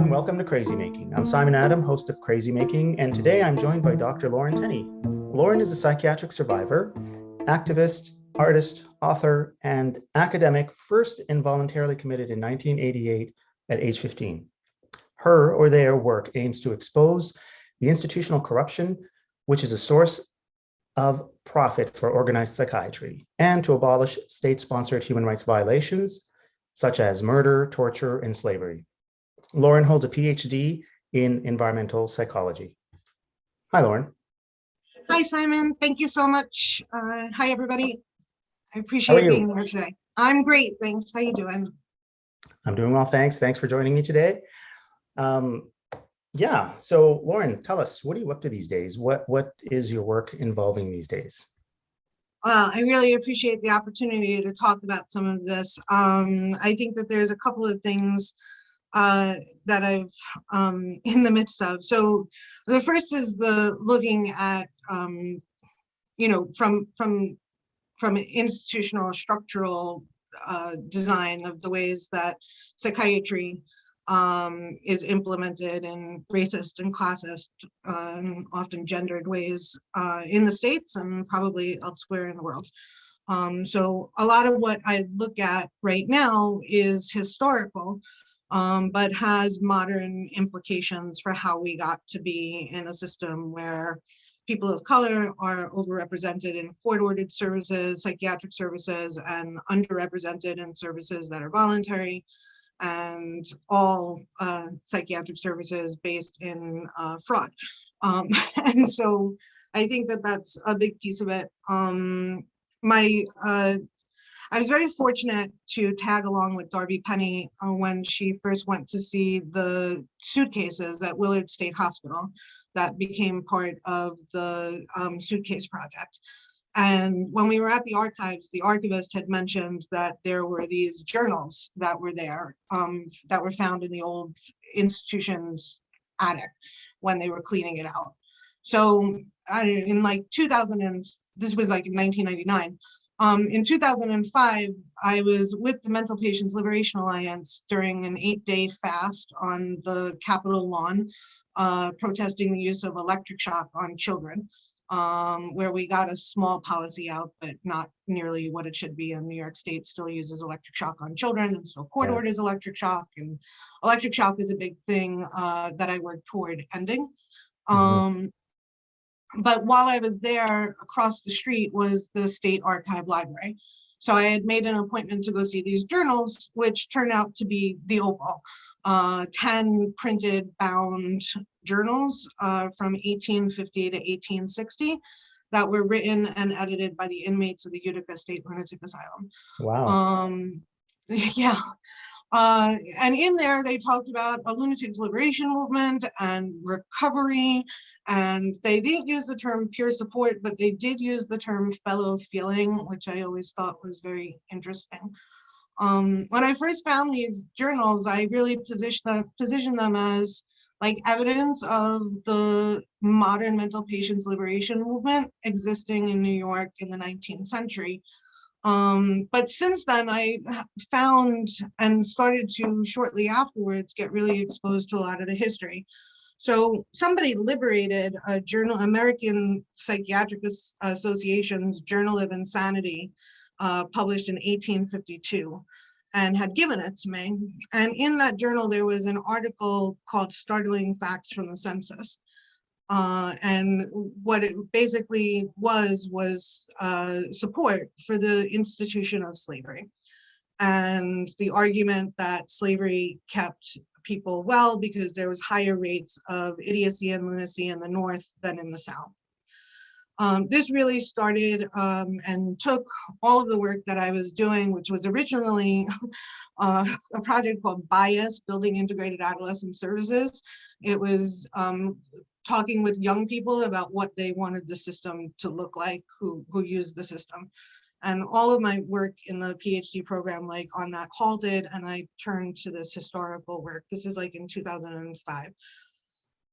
everyone. Welcome to Crazy Making. I'm Simon Adam, host of Crazy Making, and today I'm joined by Dr. Lauren Tenney. Lauren is a psychiatric survivor, activist, artist, author, and academic, first involuntarily committed in 1988 at age 15. Her or their work aims to expose the institutional corruption, which is a source of profit for organized psychiatry, and to abolish state-sponsored human rights violations, such as murder, torture, and slavery. Lauren holds a PhD in environmental psychology. Hi, Lauren. Hi, Simon. Thank you so much. Hi, everybody. I How are appreciate you? being here today. I'm great, thanks. How you doing? I'm doing well, thanks. Thanks for joining me today. So Lauren, tell us, what are you up to these days? What is your work involving these days? Well, I really appreciate the opportunity to talk about some of this. I think that there's a couple of things that I've in the midst of. So the first is the looking at, from institutional structural design of the ways that psychiatry is implemented in racist and classist, often gendered ways in the States and probably elsewhere in the world. So a lot of what I look at right now is historical, but has modern implications for how we got to be in a system where people of color are overrepresented in court-ordered services, psychiatric services, and underrepresented in services that are voluntary, and all psychiatric services based in fraud. And so I think that that's a big piece of it. I was very fortunate to tag along with Darby Penny when she first went to see the suitcases at Willard State Hospital that became part of the suitcase project. And when we were at the archives, the archivist had mentioned that there were these journals that were there that were found in the old institution's attic when they were cleaning it out. So in like 2000, and this was like in 1999, in 2005, I was with the Mental Patients Liberation Alliance during an 8-day fast on the Capitol lawn, protesting the use of electric shock on children, where we got a small policy out, but not nearly what it should be. And New York State still uses electric shock on children and still court orders electric shock. And electric shock is a big thing that I work toward ending. But while I was there, across the street was the State Archive Library. So I had made an appointment to go see these journals, which turned out to be the opal. 10 printed bound journals from 1850 to 1860 that were written and edited by the inmates of the Utica State Lunatic Asylum. Wow. Yeah. And in there, they talked about a lunatics liberation movement and recovery. And they didn't use the term peer support, but they did use the term fellow feeling, which I always thought was very interesting. When I first found these journals, I really positioned them as like evidence of the modern mental patients liberation movement existing in New York in the 19th century. But since then, I found and started to shortly afterwards get really exposed to a lot of the history. So somebody liberated a journal, American Psychiatric Association's Journal of Insanity, published in 1852, and had given it to me. And in that journal, there was an article called Startling Facts from the Census. And what it basically was support for the institution of slavery, and the argument that slavery kept people well because there was higher rates of idiocy and lunacy in the North than in the South. This really started and took all of the work that I was doing, which was originally a project called BIAS, Building Integrated Adolescent Services. It was talking with young people about what they wanted the system to look like, who used the system. And all of my work in the PhD program, like on that, halted, and I turned to this historical work. This is like in 2005.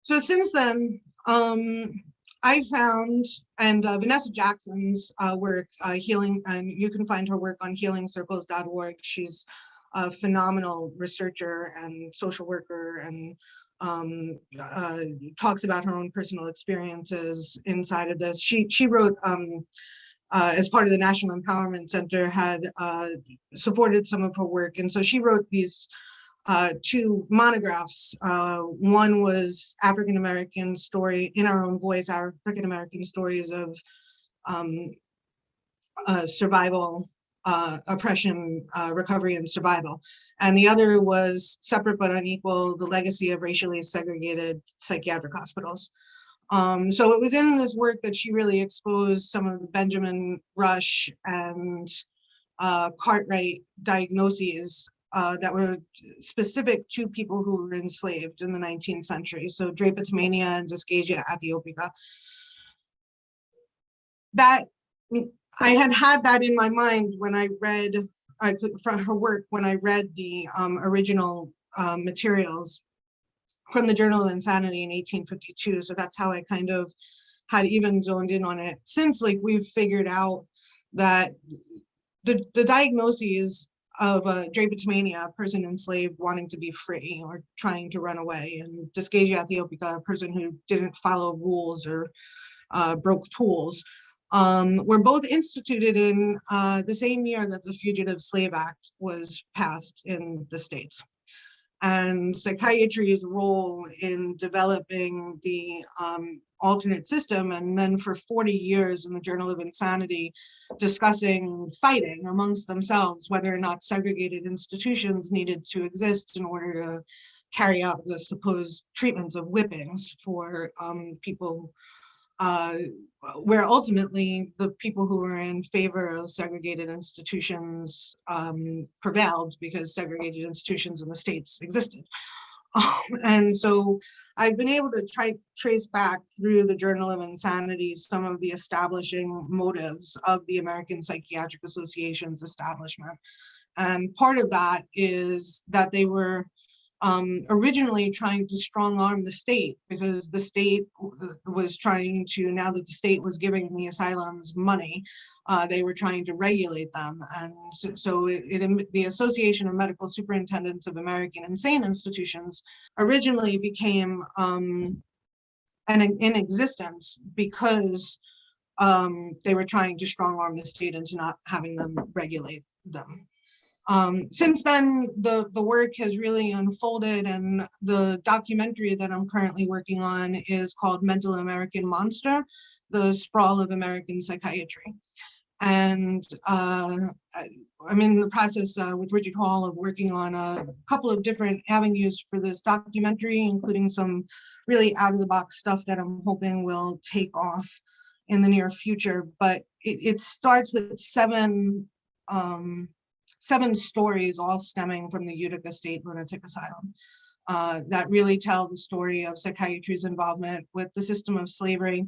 So since then, I found, and Vanessa Jackson's work, Healing, and you can find her work on healingcircles.org. She's a phenomenal researcher and social worker, and talks about her own personal experiences inside of this. She wrote, as part of the National Empowerment Center, had supported some of her work. And so she wrote these two monographs. One was African American story, in our own voice, African American stories of survival, oppression, recovery, and survival. And the other was Separate but Unequal, the Legacy of Racially Segregated Psychiatric Hospitals. So it was in this work that she really exposed some of the Benjamin Rush and Cartwright diagnoses that were specific to people who were enslaved in the 19th century. So drapetomania and dysphagia aethiopica. That, I had that in my mind when I read from her work, when I read the original materials from the Journal of Insanity in 1852. So that's how I kind of had even zoned in on it. Since, like, we've figured out that the diagnoses of drapetomania, a person enslaved wanting to be free or trying to run away, and dysphagia aethiopica, a person who didn't follow rules or broke tools, were both instituted in the same year that the Fugitive Slave Act was passed in the States. And psychiatry's role in developing the alternate system, and then for 40 years in the Journal of Insanity, fighting amongst themselves whether or not segregated institutions needed to exist in order to carry out the supposed treatments of whippings for people, where ultimately the people who were in favor of segregated institutions prevailed, because segregated institutions in the States existed. And so I've been able to trace back through the Journal of Insanity some of the establishing motives of the American Psychiatric Association's establishment. And part of that is that they were originally trying to strong arm the state, because the state was trying to, now that the state was giving the asylums money, they were trying to regulate them. And so the Association of Medical Superintendents of American Insane Institutions originally became in existence because they were trying to strong arm the state into not having them regulate them. Since then, the work has really unfolded, and the documentary that I'm currently working on is called Mental American Monster, The Sprawl of American Psychiatry. And I'm in the process with Richard Hall of working on a couple of different avenues for this documentary, including some really out-of-the-box stuff that I'm hoping will take off in the near future. But it starts with seven stories, all stemming from the Utica State Lunatic Asylum, that really tell the story of psychiatry's involvement with the system of slavery,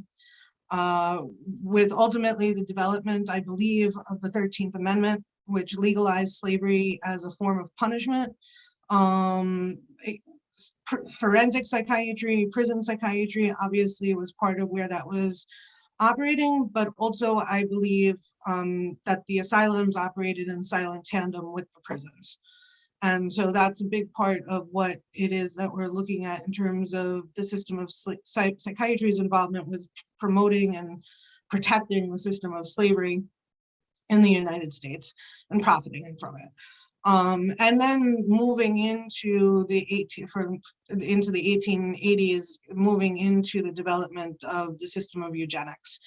with ultimately the development, I believe, of the 13th Amendment, which legalized slavery as a form of punishment. Forensic psychiatry, prison psychiatry, obviously was part of where that was operating, but also I believe that the asylums operated in silent tandem with the prisons. And so that's a big part of what it is that we're looking at in terms of the system of psychiatry's involvement with promoting and protecting the system of slavery in the United States and profiting from it. And then moving into the 1880s, moving into the development of the system of eugenics,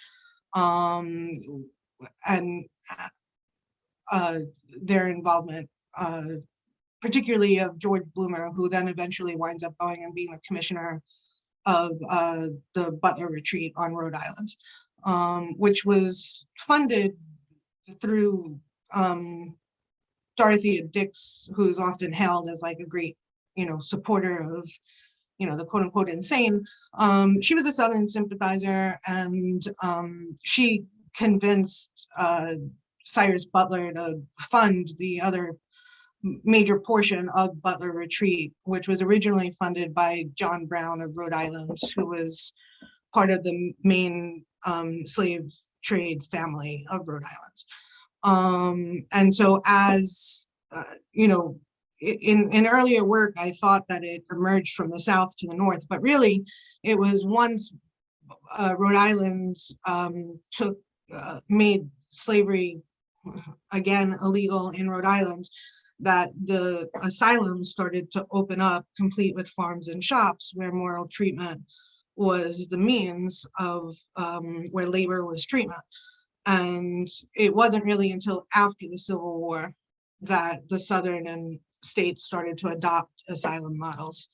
and their involvement, particularly of George Bloomer, who then eventually winds up going and being the commissioner of the Butler Retreat on Rhode Island, which was funded through Dorothea Dix, who's often hailed as like a great, supporter of, the quote unquote insane. She was a Southern sympathizer, and she convinced Cyrus Butler to fund the other major portion of Butler Retreat, which was originally funded by John Brown of Rhode Island, who was part of the main slave trade family of Rhode Island. And so as, in earlier work, I thought that it emerged from the south to the north, but really it was once Rhode Island made slavery again illegal in Rhode Island, that the asylums started to open up, complete with farms and shops, where moral treatment was the means of where labor was treatment. And it wasn't really until after the Civil War that the Southern and states started to adopt asylum models.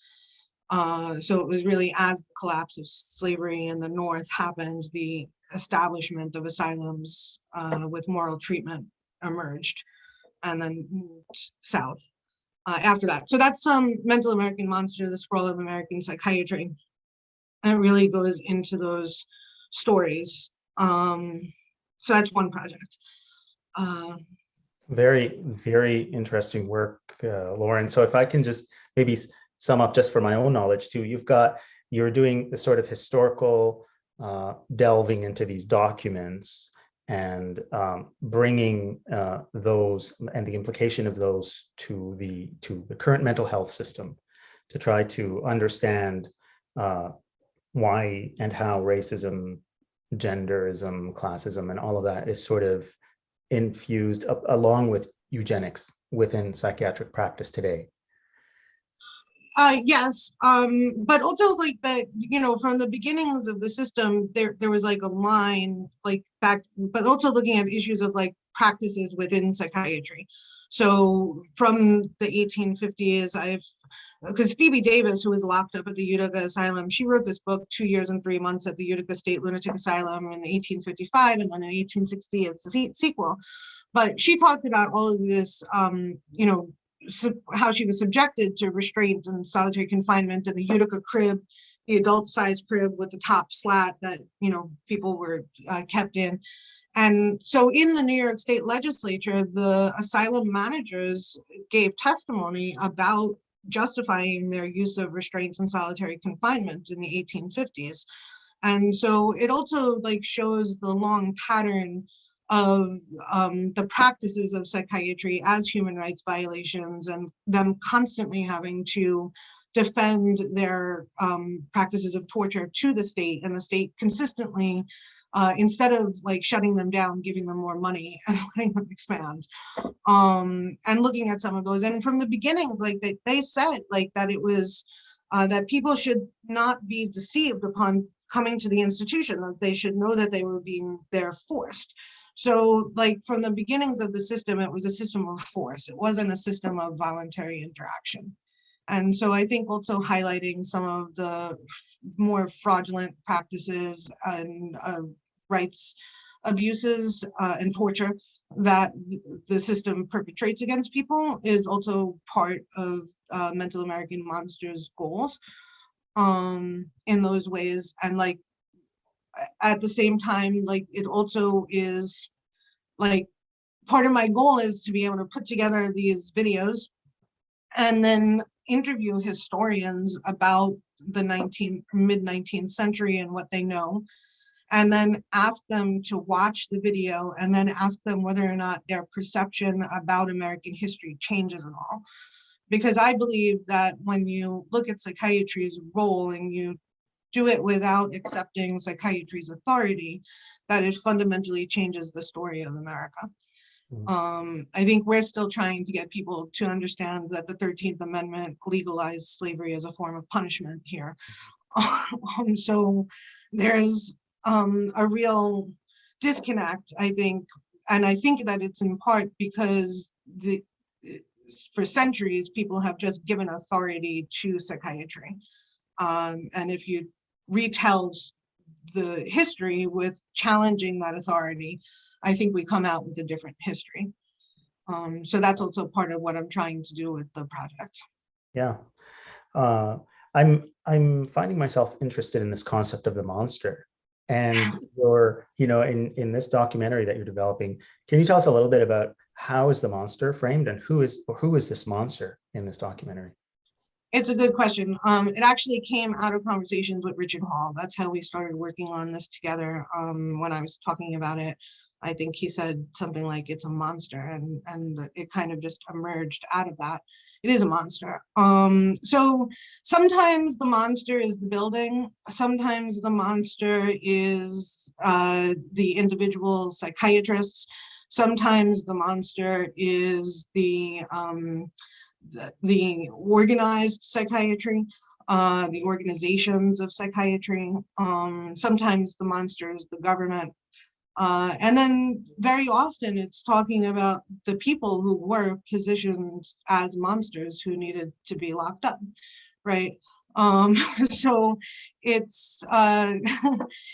So it was really as the collapse of slavery in the North happened, the establishment of asylums with moral treatment emerged and then moved south after that. So that's Mental American Monster, the Sprawl of American Psychiatry. And it really goes into those stories. So that's one project. Very, very interesting work, Lauren. So if I can just maybe sum up just for my own knowledge too, you're doing the sort of historical delving into these documents and bringing those and the implication of those to the current mental health system, to try to understand why and how racism, genderism, classism, and all of that is sort of infused along with eugenics within psychiatric practice today. Yes, but also like that, from the beginnings of the system, there was like a line like back, but also looking at issues of like practices within psychiatry. So from the 1850s, because Phoebe Davis, who was locked up at the Utica Asylum, she wrote this book, 2 years and 3 months at the Utica State Lunatic Asylum in 1855, and then in 1860, it's a sequel. But she talked about all of this, how she was subjected to restraint and solitary confinement in the Utica crib, the adult-sized crib with the top slat that people were kept in. And so in the New York State Legislature, the asylum managers gave testimony about justifying their use of restraint and solitary confinement in the 1850s. And so it also like shows the long pattern of the practices of psychiatry as human rights violations, and them constantly having to defend their practices of torture to the state, and the state consistently, instead of like shutting them down, giving them more money and letting them expand. And looking at some of those, and from the beginnings, like they said like that it was that people should not be deceived upon coming to the institution, that they should know that they were being there forced. So like from the beginnings of the system, it was a system of force. It wasn't a system of voluntary interaction. And so I think also highlighting some of the more fraudulent practices and rights abuses and torture that the system perpetrates against people is also part of Mental American Monster's goals in those ways. And like at the same time, like it also is like part of my goal is to be able to put together these videos and then interview historians about the mid-19th century and what they know, and then ask them to watch the video and then ask them whether or not their perception about American history changes at all. Because I believe that when you look at psychiatry's role and you do it without accepting psychiatry's authority, that it fundamentally changes the story of America. I think we're still trying to get people to understand that the 13th Amendment legalized slavery as a form of punishment here. So there's a real disconnect, I think, and I think that it's in part because for centuries, people have just given authority to psychiatry. And if you retell the history with challenging that authority, I think we come out with a different history. So that's also part of what I'm trying to do with the project. Yeah. I'm finding myself interested in this concept of the monster. And you're, in this documentary that you're developing, can you tell us a little bit about how is the monster framed and who is this monster in this documentary? It's a good question. It actually came out of conversations with Richard Hall. That's how we started working on this together when I was talking about it. I think he said something like it's a monster, and it kind of just emerged out of that. It is a monster. So sometimes the monster is the building, sometimes the monster is the individual psychiatrists, sometimes the monster is the organized psychiatry, the organizations of psychiatry. Sometimes the monster is the government. And then very often it's talking about the people who were positioned as monsters who needed to be locked up, right? So it's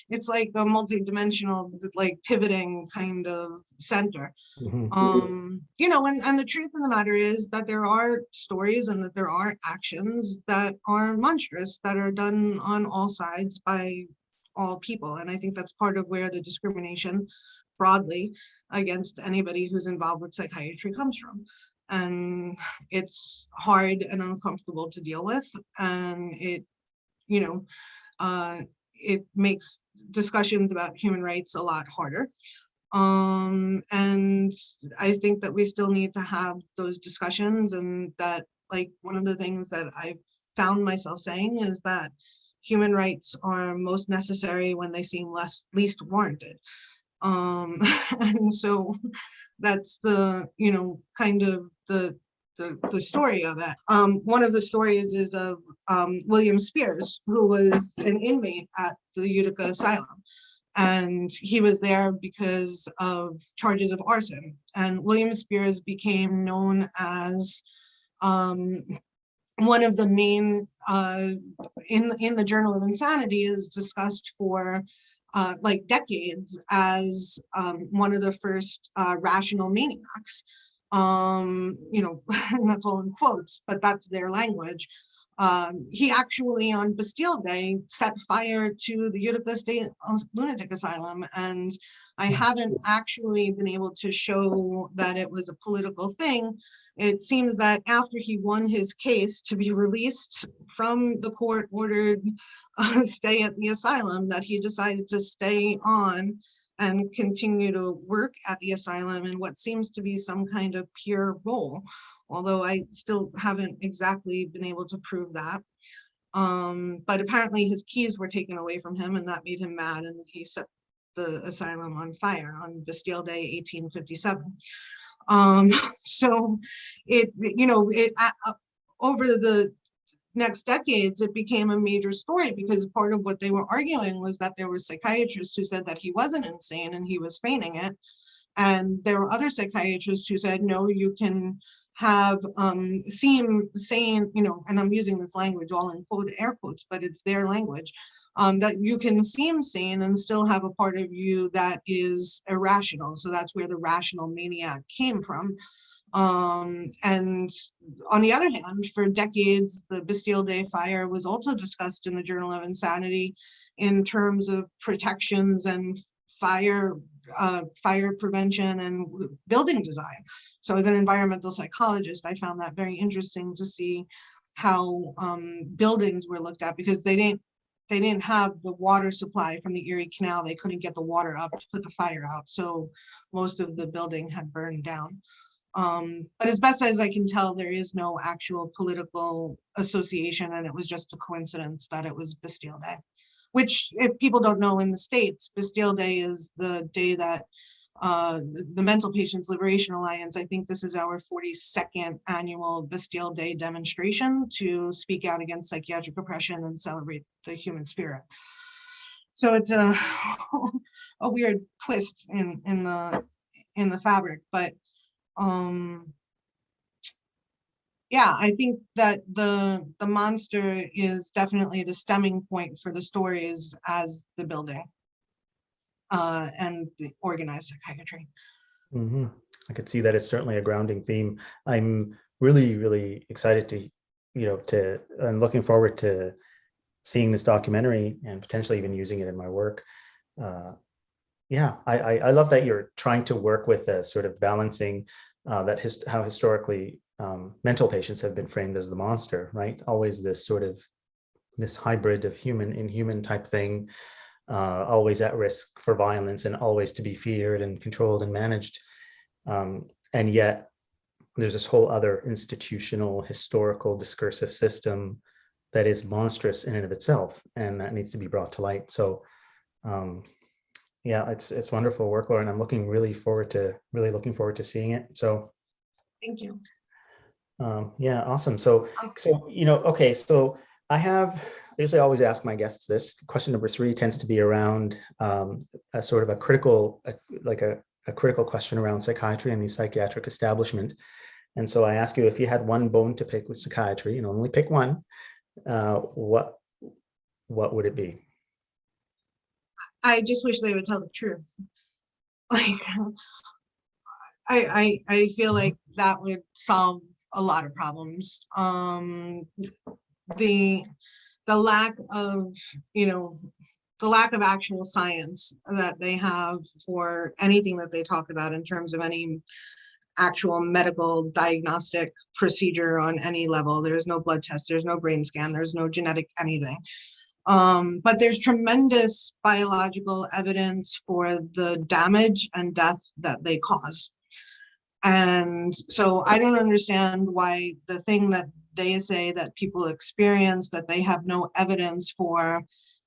it's like a multi-dimensional, like pivoting kind of center. You know, and the truth of the matter is that there are stories and that there are actions that are monstrous that are done on all sides by all people. And I think that's part of where the discrimination broadly against anybody who's involved with psychiatry comes from. And it's hard and uncomfortable to deal with. And it, you know, it makes discussions about human rights a lot harder. And I think that we still need to have those discussions, and that, like, one of the things that I've found myself saying is that human rights are most necessary when they seem least warranted. And so that's the, you know, kind of the story of it. One of the stories is of William Spears, who was an inmate at the Utica Asylum. And he was there because of charges of arson. And William Spears became known as one of the main, in the Journal of Insanity, is discussed for like decades as one of the first rational maniacs. You know, and that's all in quotes, but that's their language. He actually, on Bastille Day, set fire to the Utica State Lunatic Asylum, and I haven't actually been able to show that it was a political thing. It seems that after he won his case to be released from the court-ordered stay at the asylum, that he decided to stay on and continue to work at the asylum in what seems to be some kind of peer role, although I still haven't exactly been able to prove that. But apparently his keys were taken away from him, and that made him mad, and he set the asylum on fire on Bastille Day, 1857. So it, you know, it over the next decades, it became a major story, because part of what they were arguing was that there were psychiatrists who said that he wasn't insane and he was feigning it. And there were other psychiatrists who said, no, you can have seem sane, you know, and I'm using this language all in quote air quotes, but it's their language, that you can seem sane and still have a part of you that is irrational. So that's where the rational maniac came from. And on the other hand, for decades, the Bastille Day fire was also discussed in the Journal of Insanity in terms of protections and fire prevention and building design. So as an environmental psychologist, I found that very interesting to see how buildings were looked at, because they didn't have the water supply from the Erie Canal. They couldn't get the water up to put the fire out. So most of the building had burned down. But as best as I can tell, there is no actual political association, and it was just a coincidence that it was Bastille Day, which, if people don't know, in the States, Bastille Day is the day that the Mental Patients Liberation Alliance, I think this is our 42nd annual Bastille Day demonstration to speak out against psychiatric oppression and celebrate the human spirit. So it's a weird twist in the fabric, but yeah, I think that the monster is definitely the stemming point for the stories as the building and the organized psychiatry. I could see that it's certainly a grounding theme. I'm really, really excited to, and looking forward to seeing this documentary and potentially even using it in my work. Yeah, I love that you're trying to work with a sort of balancing how historically mental patients have been framed as the monster, right? Always this sort of this hybrid of human inhuman type thing. always at risk for violence and always to be feared and controlled and managed. And yet there's this whole other institutional, historical, discursive system that is monstrous in and of itself, and that needs to be brought to light. So yeah, it's wonderful work, Lauren. I'm really looking forward to seeing it. So Thank you. yeah, awesome. So okay, so I usually always ask my guests this. Question number 3 tends to be around a sort of a critical question around psychiatry and the psychiatric establishment. And so I ask you, if you had one bone to pick with psychiatry, and only pick one, what would it be? I just wish they would tell the truth. Like, I feel like that would solve a lot of problems. The lack of, the lack of actual science that they have for anything that they talk about in terms of any actual medical diagnostic procedure on any level. There's no blood test, there's no brain scan, there's no genetic anything. But there's tremendous biological evidence for the damage and death that they cause. And so I don't understand why the thing that they say that people experience that they have no evidence for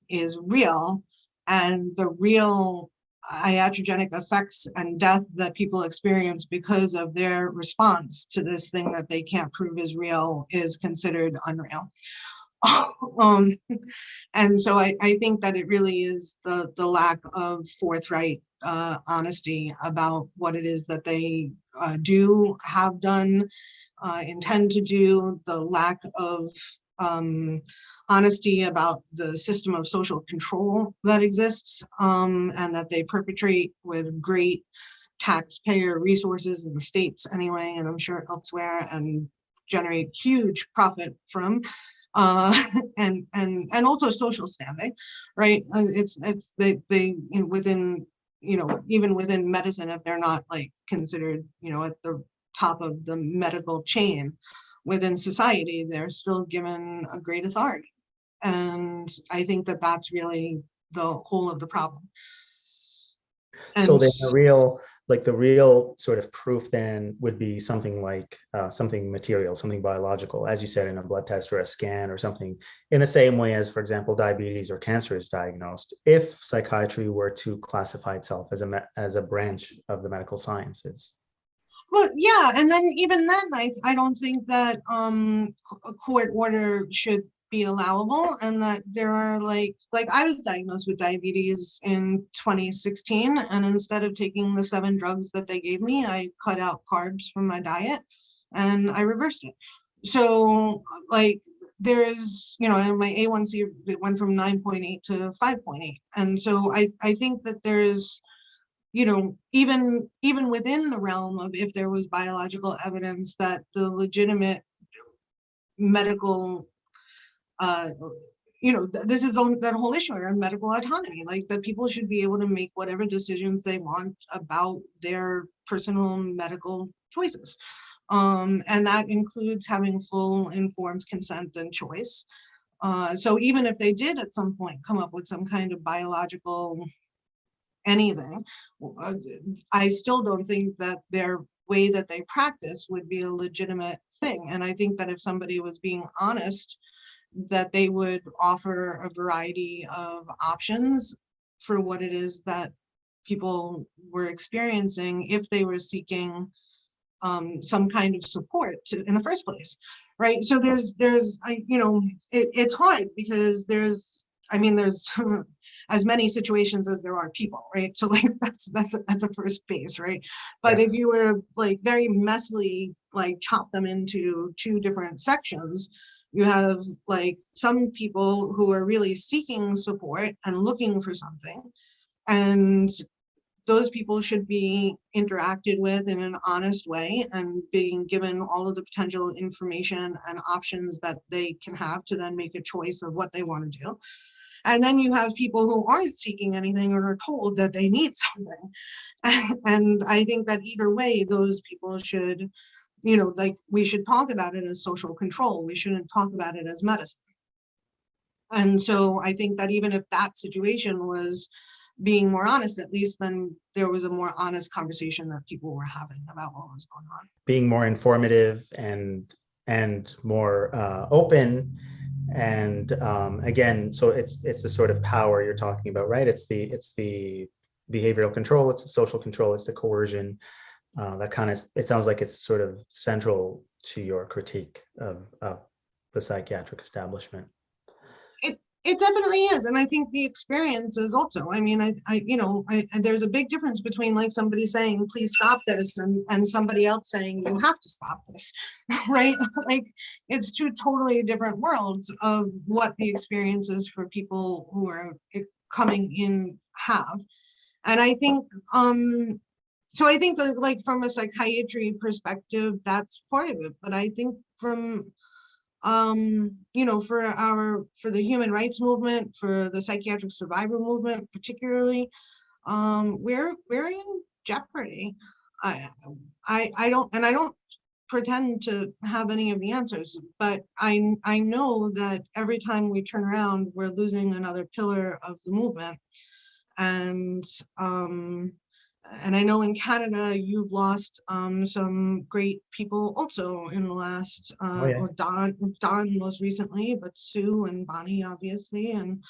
is real, and the real iatrogenic effects and death that people experience because of their response to this thing that they can't prove is real is considered unreal. And so I think that it really is the lack of forthright honesty about what it is that they do, have done, intend to do, the lack of honesty about the system of social control that exists, and that they perpetrate with great taxpayer resources in the States anyway, and I'm sure elsewhere, and generate huge profit from. And also social standing, right? It's they within, even within medicine, if they're not like considered, at the top of the medical chain within society, they're still given a great authority. And I think that that's really the whole of the problem. And so then the real sort of proof then would be something like something material, something biological, as you said, in a blood test or a scan or something, in the same way as, for example, diabetes or cancer is diagnosed, if psychiatry were to classify itself as a branch of the medical sciences. Well, yeah, and then even then, I don't think that a court order should be allowable, and that there are like I was diagnosed with diabetes in 2016, and instead of taking the 7 drugs that they gave me, I cut out carbs from my diet and I reversed it. So like there's, and my A1C, it went from 9.8 to 5.8. And so I think that there's, even within the realm of if there was biological evidence that the legitimate medical, this is that whole issue around medical autonomy, like that people should be able to make whatever decisions they want about their personal medical choices. And that includes having full informed consent and choice. So even if they did at some point come up with some kind of biological anything, I still don't think that their way that they practice would be a legitimate thing. And I think that if somebody was being honest, that they would offer a variety of options for what it is that people were experiencing if they were seeking some kind of support in the first place, right? So it's hard because there's as many situations as there are people, right? So like that's at the first base, right? But if you were like very messily like chop them into 2 different sections, you have like some people who are really seeking support and looking for something, and those people should be interacted with in an honest way and being given all of the potential information and options that they can have to then make a choice of what they want to do. And then you have people who aren't seeking anything or are told that they need something. And I think that either way, those people should, like we should talk about it as social control. We shouldn't talk about it as medicine. And so I think that even if that situation was being more honest, at least then there was a more honest conversation that people were having about what was going on. Being more informative and more open. And again, so it's the sort of power you're talking about, right? It's the behavioral control, it's the social control, it's the coercion. That kind of, it sounds like it's sort of central to your critique of the psychiatric establishment. It definitely is. And I think the experience is also, I mean, there's a big difference between like somebody saying, please stop this, and somebody else saying, you have to stop this, right? Like, it's two totally different worlds of what the experiences for people who are coming in have. And I think, so I think that, like, from a psychiatry perspective, that's part of it. But I think from, for the human rights movement, for the psychiatric survivor movement, particularly, we're in jeopardy. I don't pretend to have any of the answers, but I know that every time we turn around, we're losing another pillar of the movement. And I know in Canada, you've lost some great people also in the last, or Don most recently, but Sue and Bonnie, obviously, and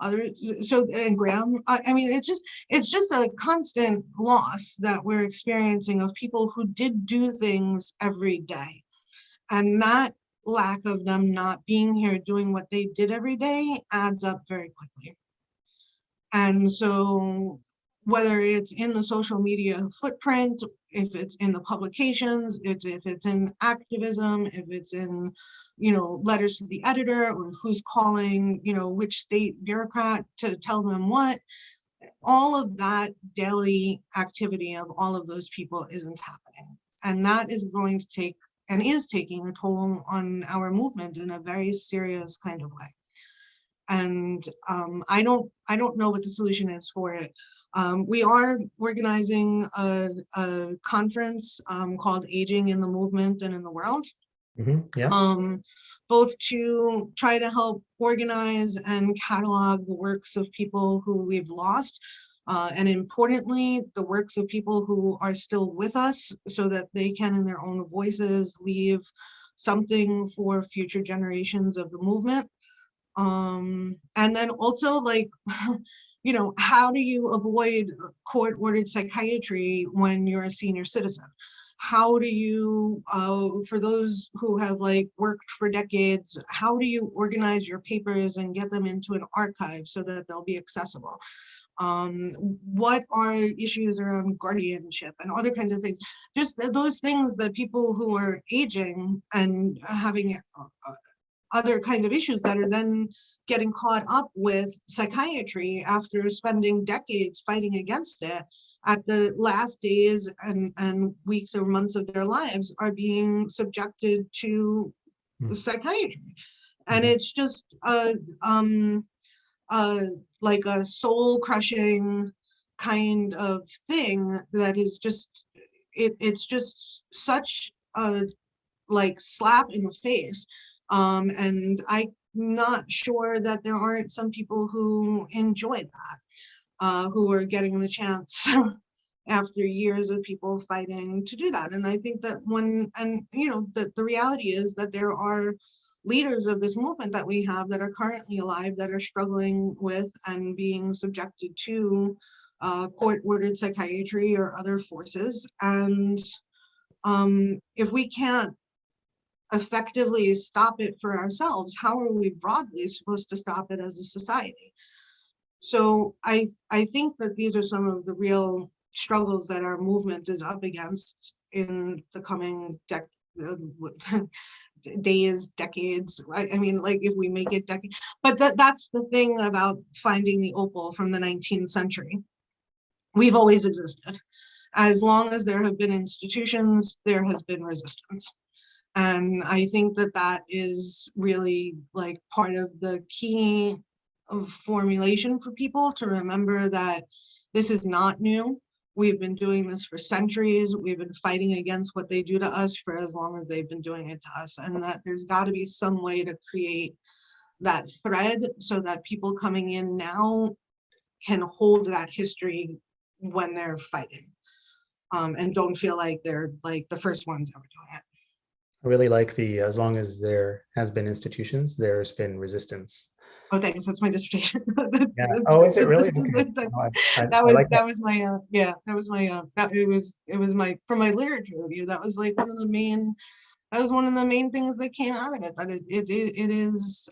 others. So, and Graham, I mean, it's just a constant loss that we're experiencing of people who did do things every day. And that lack of them not being here doing what they did every day adds up very quickly. And so whether it's in the social media footprint, if it's in the publications, if it's in activism, if it's in, letters to the editor, or who's calling, which state bureaucrat to tell them what, all of that daily activity of all of those people isn't happening. And that is going to take, and is taking, a toll on our movement in a very serious kind of way. And I don't know what the solution is for it. We are organizing a conference called Aging in the Movement and in the World. Yeah. Both to try to help organize and catalog the works of people who we've lost, and importantly, the works of people who are still with us, so that they can, in their own voices, leave something for future generations of the movement. And then also, like, how do you avoid court-ordered psychiatry when you're a senior citizen? How do you, for those who have like worked for decades, how do you organize your papers and get them into an archive so that they'll be accessible? What are issues around guardianship and other kinds of things? Just those things that people who are aging and having other kinds of issues that are then getting caught up with psychiatry after spending decades fighting against it, at the last days and weeks or months of their lives are being subjected to psychiatry. And it's just like a soul crushing kind of thing that is just, it's just such a like slap in the face. And I'm not sure that there aren't some people who enjoy that, who are getting the chance after years of people fighting to do that. And I think that the reality is that there are leaders of this movement that we have that are currently alive that are struggling with and being subjected to court-ordered psychiatry or other forces. And if we can't effectively stop it for ourselves, how are we broadly supposed to stop it as a society? So I think that these are some of the real struggles that our movement is up against in the coming days, decades. I mean, like, if we make it decades, but that's the thing about finding the opal from the 19th century. We've always existed. As long as there have been institutions, there has been resistance. And I think that that is really like part of the key of formulation for people to remember that this is not new. We've been doing this for centuries. We've been fighting against what they do to us for as long as they've been doing it to us. And that there's got to be some way to create that thread so that people coming in now can hold that history when they're fighting, and don't feel like they're like the first ones ever doing it. I really like the, as long as there has been institutions, there's been resistance. Oh, thanks. That's my dissertation. Yeah. Oh, is it really? Okay. That I was like that. my yeah, that was my it was my, from my literature review, that was like one of the main, that was one of the main things that came out of it, that it is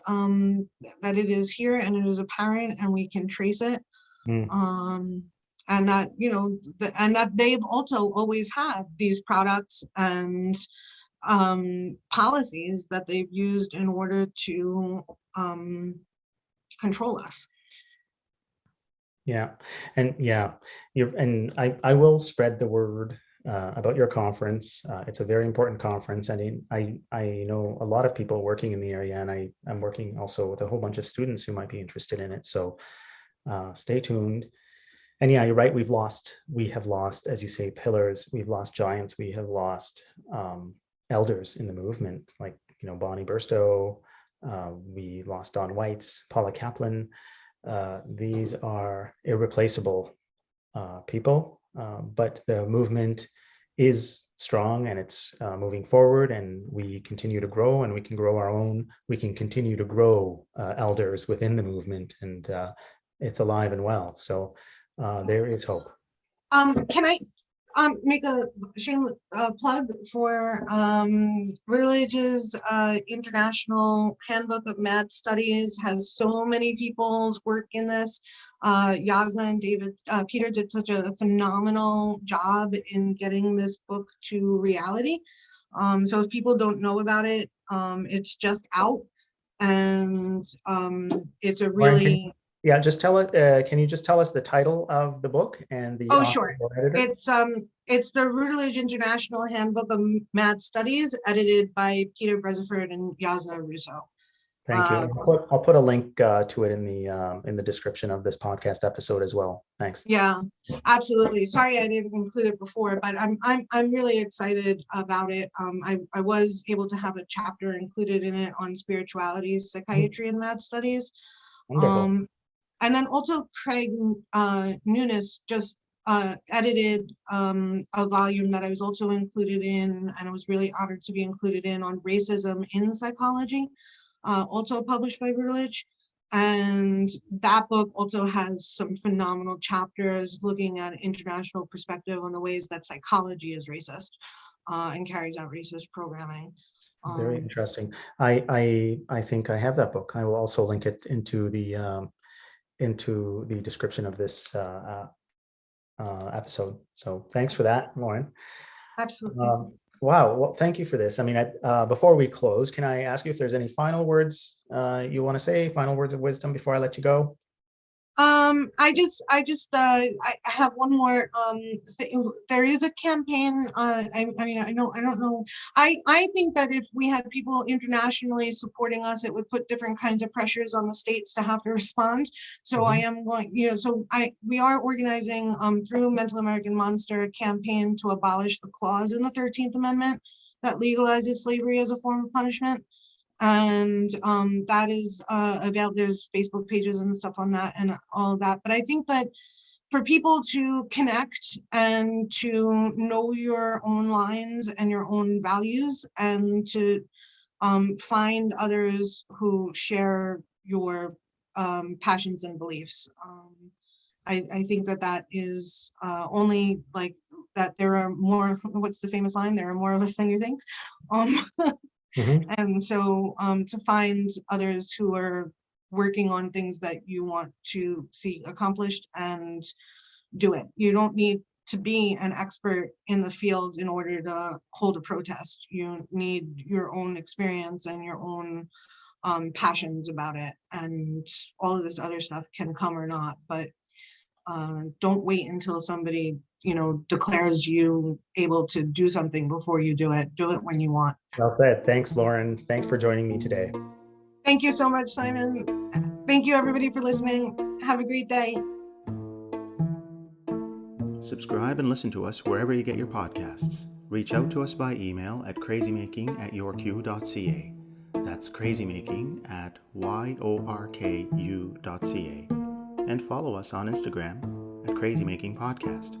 that it is here and it is apparent and we can trace it. Mm. And that, you know, and that they've also always had these products and policies that they've used in order to control us. Yeah. And yeah, and I will spread the word about your conference. It's a very important conference. And I know a lot of people working in the area, and I'm working also with a whole bunch of students who might be interested in it. So stay tuned. And yeah, you're right. We have lost, as you say, pillars. We've lost giants. We have lost elders in the movement, like, you know, Bonnie Burstow. We lost Don Whites, Paula Kaplan. These are irreplaceable people, but the movement is strong and it's moving forward, and we continue to grow, and we can grow our own. We can continue to grow elders within the movement, and it's alive and well. So there is hope. Can I make a shameless plug for Routledge's International Handbook of Mad Studies? Has so many people's work in this. Yasna and Peter did such a phenomenal job in getting this book to reality. So if people don't know about it, it's just out, and it's a really... Yeah, just tell it. Can you just tell us the title of the book and the Oh, author sure. or editor? It's the Routledge International Handbook of Mad Studies, edited by Peter Breziford and Yasna Russo. Thank you. I'll put a link to it in the description of this podcast episode as well. Thanks. Yeah, absolutely. Sorry I didn't include it before, but I'm really excited about it. I was able to have a chapter included in it on spirituality, psychiatry, and mad studies. Wonderful. And then also Craig Nunes just edited a volume that I was also included in, and I was really honored to be included in, on racism in psychology, also published by Routledge. And that book also has some phenomenal chapters looking at an international perspective on the ways that psychology is racist and carries out racist programming. Very interesting. I think I have that book. I will also link it into the description of this episode. So thanks for that, Lauren. Absolutely. Wow. Well, thank you for this. I mean, before we close, can I ask you if there's any final words you want to say, final words of wisdom before I let you go? I have one more thing. There is a campaign. I mean, I don't know. I think that if we had people internationally supporting us, it would put different kinds of pressures on the states to have to respond. So I am going, you know, we are organizing through Mental American Monster a campaign to abolish the clause in the 13th Amendment that legalizes slavery as a form of punishment. And that is available. There's Facebook pages and stuff on that and all of that. But I think that for people to connect and to know your own lines and your own values, and to find others who share your passions and beliefs. I think that is only like that. There are more, what's the famous line? There are more of us than you think. And so to find others who are working on things that you want to see accomplished, and do it. You don't need to be an expert in the field in order to hold a protest. You need your own experience and your own passions about it, and all of this other stuff can come or not, but don't wait until somebody, you know, declares you able to do something before you do it. Do it when you want. Well said. Thanks, Lauren. Thanks for joining me today. Thank you so much, Simon. Thank you, everybody, for listening. Have a great day. Subscribe and listen to us wherever you get your podcasts. Reach out to us by email at crazymaking@yourq.ca. That's crazymaking at yorku.ca. And follow us on Instagram at Crazymaking Podcast.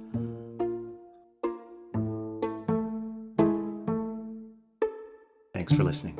Thanks for listening.